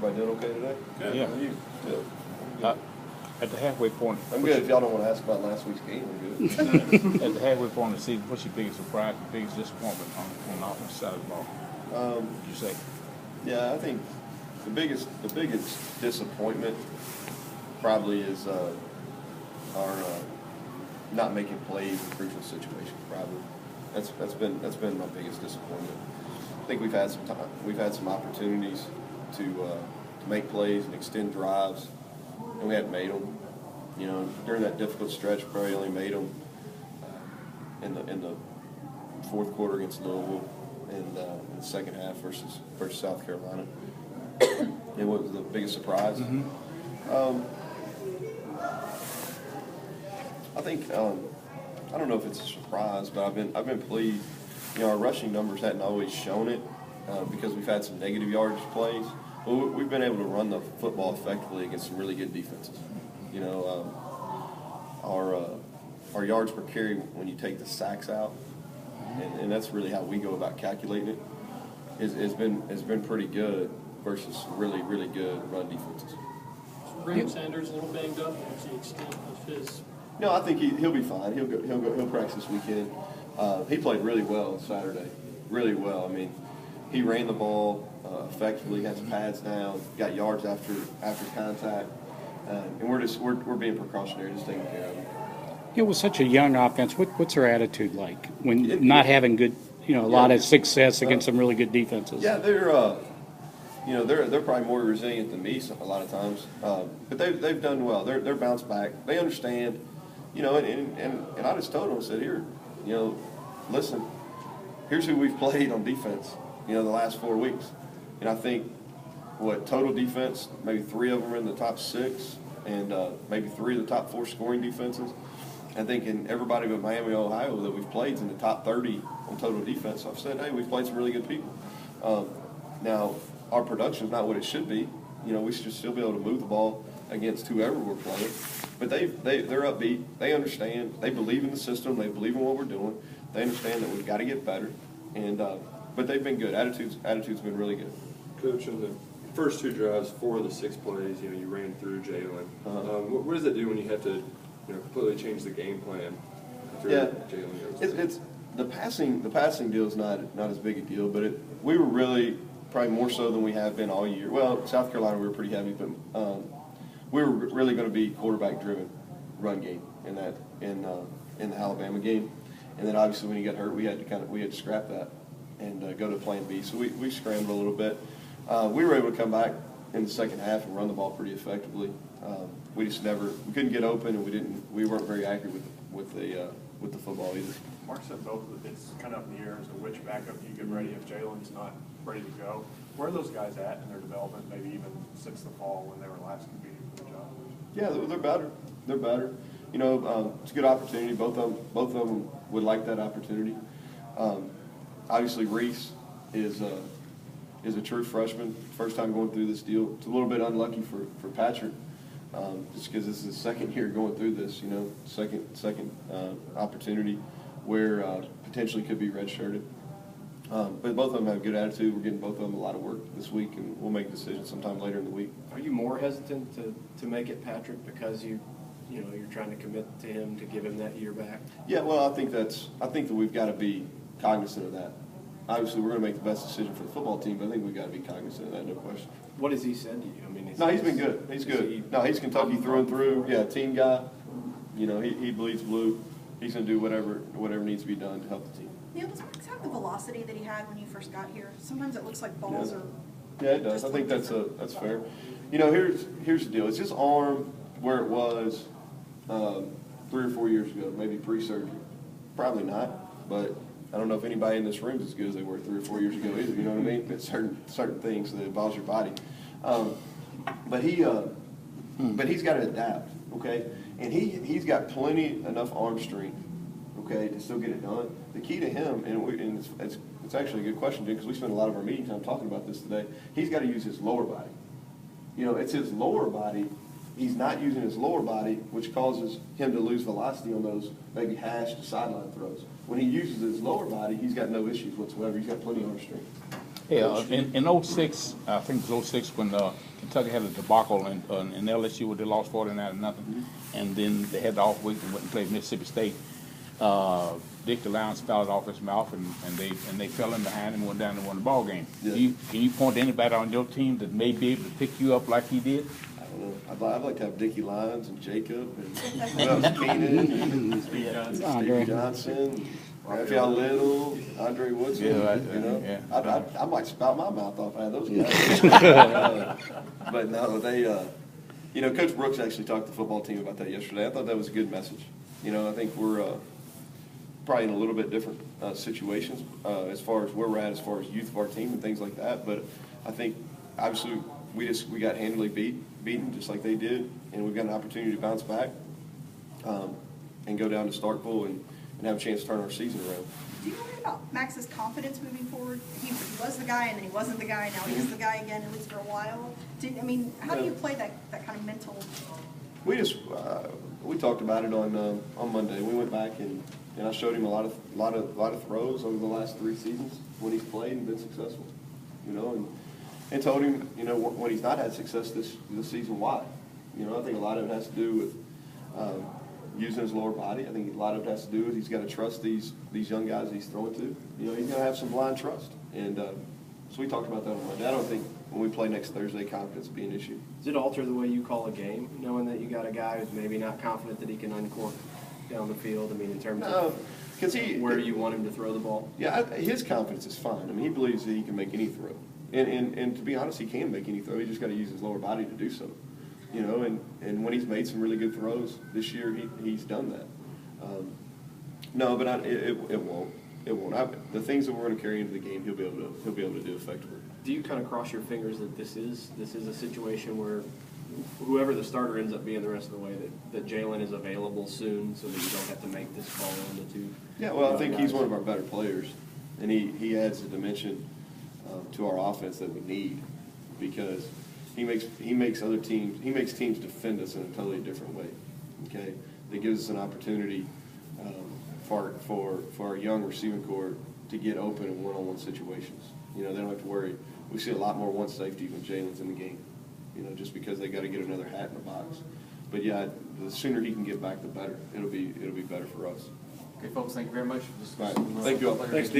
Everybody doing okay today? Good. Yeah. How are you? Good. At the halfway point, I'm good. If y'all don't want to ask about last week's game, I'm good. at the halfway point of the season, what's your biggest surprise, your biggest disappointment on the offensive side of the ball? Would you say? Yeah, I think the biggest disappointment probably is our not making plays in crucial situations. Probably that's been my biggest disappointment. I think we've had some time, we've had some opportunities to make plays and extend drives, and we hadn't made them. You know, during that difficult stretch, we probably only made them in the fourth quarter against Louisville, and in the second half versus South Carolina. And what was the biggest surprise? I think I don't know if it's a surprise, but I've been pleased. You know, our rushing numbers hadn't always shown it because we've had some negative yardage plays. But we've been able to run the football effectively against some really good defenses. You know, our yards per carry when you take the sacks out, and that's really how we go about calculating it, has been pretty good versus really good run defenses. Graham Sanders a little banged up. What's the extent of his? No, I think he'll be fine. He'll practice this weekend. He played really well Saturday, really well. I mean, he ran the ball effectively, had some pads down, got yards after contact, and we're being precautionary, just taking care of him. It was such a young offense. What's their attitude like when not having good, a lot of success against some really good defenses? Yeah, they're probably more resilient than me a lot of times, but they've done well. They're bounced back. They understand, and I just told them, I said, here, listen, here's who we've played on defense, the last 4 weeks, and I think total defense, maybe 3 of them are in the top 6, and maybe 3 of the top 4 scoring defenses. I think in everybody but Miami, Ohio that we've played is in the top 30 on total defense. So I've said, hey, we've played some really good people. Now, our production's not what it should be. We should still be able to move the ball against whoever we're playing. But they're upbeat. They understand. They believe in the system. They believe in what we're doing. They understand that we've got to get better. And but they've been good. Attitude's been really good. Coach, in the first 2 drives, 4 of the 6 plays, you ran through Jalen. What does it do when you have to completely change the game plan through Jalen? It's the passing deal is not as big a deal, but we were really probably more so than we have been all year. Well, South Carolina we were pretty heavy, but we were really going to be quarterback driven run game in the Alabama game, and then obviously when he got hurt, we had to scrap that and go to plan B. So we scrambled a little bit. We were able to come back in the second half and run the ball pretty effectively. We couldn't get open, and we weren't very accurate with the football either. Mark said both. It's kind of up in the air as to which backup you get ready if Jalen's not ready to go. Where are those guys at in their development? Maybe even since the fall when they were last competing for the job. Yeah, they're better. They're better. It's a good opportunity. Both of them would like that opportunity. Obviously, Reese is a true freshman. First time going through this deal. It's a little bit unlucky for Patrick. Just because this is his second year going through this, second opportunity where potentially could be redshirted. But both of them have a good attitude. We're getting both of them a lot of work this week, and we'll make a decision sometime later in the week. Are you more hesitant to make it Patrick because you're trying to commit to him to give him that year back? Yeah, well, I think that we've got to be cognizant of that. Obviously, we're going to make the best decision for the football team, but I think we've got to be cognizant of that, no question. What has he said to you? No, he's been good. He's good. No, he's Kentucky through and through. Yeah, team guy. He bleeds blue. He's going to do whatever needs to be done to help the team. Neal, does Mark have the velocity that he had when you first got here? Sometimes it looks like balls are. Yeah, it does. I think that's fair. Here's the deal. Is his arm where it was 3 or 4 years ago, maybe pre-surgery? Probably not, but I don't know if anybody in this room is as good as they were 3 or 4 years ago either. You know what I mean? It's certain things that involves your body. But he's got to adapt, okay? And he's got enough arm strength, okay, to still get it done. The key to him, and it's actually a good question, because we spent a lot of our meeting time talking about this today. He's got to use his lower body. It's his lower body. He's not using his lower body, which causes him to lose velocity on those maybe hash to sideline throws. When he uses his lower body, he's got no issues whatsoever. He's got plenty of arm strength. Hey, in 06, I think it was 06 when Kentucky had a debacle in LSU where they lost 49-0, and then they had the off week and went and played Mississippi State. Dick DeLounce fouled it off his mouth, and they fell in behind and went down and won the ball game. Yeah. Can you point to anybody on your team that may be able to pick you up like he did? I don't know. I'd like to have Dickie Lyons and Jacob and who else? Keenan and Steve Johnson, Raphael Little, Andre Woodson. Yeah, you know, yeah. I might spout my mouth off out of those guys. But no, they. You know, Coach Brooks actually talked to the football team about that yesterday. I thought that was a good message. You know, I think we're probably in a little bit different situations as far as where we're at, as far as youth of our team and things like that. But I think obviously we got handily beaten just like they did, and we've got an opportunity to bounce back and go down to Starkville and have a chance to turn our season around. Do you worry about Max's confidence moving forward? He was the guy, and then he wasn't the guy, now he is the guy again, at least for a while. How do you play that kind of mental? We just we talked about it on Monday. We went back and I showed him a lot of throws over the last 3 seasons when he's played and been successful. You know, and told him, you know, when he's not had success this season, why. You know, I think a lot of it has to do with using his lower body. I think a lot of it has to do with he's got to trust these young guys he's throwing to. You know, he's going to have some blind trust. And so we talked about that on Monday. I don't think when we play next Thursday, confidence will be an issue. Does it alter the way you call a game, knowing that you got a guy who's maybe not confident that he can uncork down the field? I mean, in terms of where you want him to throw the ball? Yeah, his confidence is fine. I mean, he believes that he can make any throw. And to be honest, he can make any throw. He just got to use his lower body to do so. You know, and when he's made some really good throws this year, he's done that. No, but it won't. It won't. The things that we're going to carry into the game, he'll be able to do effectively. Do you kind of cross your fingers that this is a situation where whoever the starter ends up being the rest of the way, that Jalen is available soon, so that you don't have to make this call on the two? Yeah, well, I think he's one of our better players, and he adds a dimension to our offense that we need, because he makes teams defend us in a totally different way. Okay, that gives us an opportunity for our young receiving corps to get open in one-on-one situations. You know, they don't have to worry. We see a lot more one safety when Jalen's in the game. You know, just because they got to get another hat in the box. But yeah, the sooner he can get back, the better. It'll be better for us. Okay, folks, thank you very much for this. All right. Thank you all. Thanks, Steve.